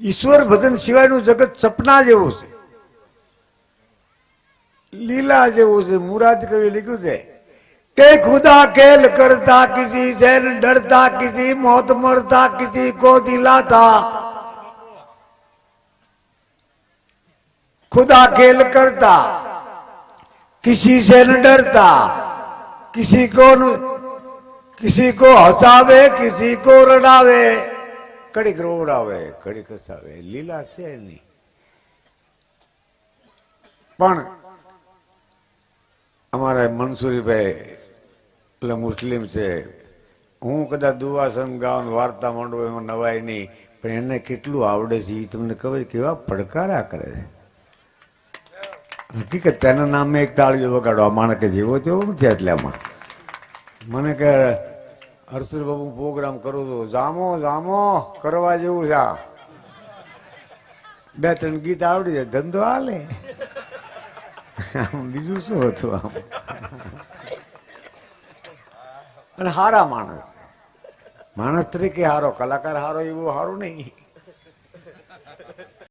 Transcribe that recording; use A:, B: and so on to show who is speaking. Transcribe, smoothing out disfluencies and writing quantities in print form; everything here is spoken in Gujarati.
A: ઈશ્વર ભજન સિવાયનું જગત સપના જેવું છે, લીલા જેવું છે। મુરાદ કવિએ લખ્યું છે કે खुदा खेल करता किसी से न डरता, किसी मौत मरता किसी को दिलाता। खुदा खेल करता किसी से न डरता, किसी को हसावे किसी को रडावे, कड़ीक रोवडावे कड़ीक हसावे, લીલા છે નહીં। પણ અમારા મનસુરીભાઈ એટલે મુસ્લિમ છે, હું કદાચ દુઆસન ગાઉન વાર્તા માંડું એમાં નવાય નહીં, પણ એને કેટલું આવડે છે એ તમને ખબર, કેવા પડકારા કરે છે। હકીકત તેના નામે એક તાળીઓ વગાડો, આ માણસ કે જેવો તેવો નથી। એટલે આમાં મને કે હર્ષદ બાબુ પ્રોગ્રામ કરું છું, જામો જામો કરવા જેવું છે, 2-3 ગીત આવડી જાય ધંધો હાલે। બીજું શું હતું આમ? અને હારા માણસ તરીકે હારો, કલાકાર હારો એવું હારું નહીં।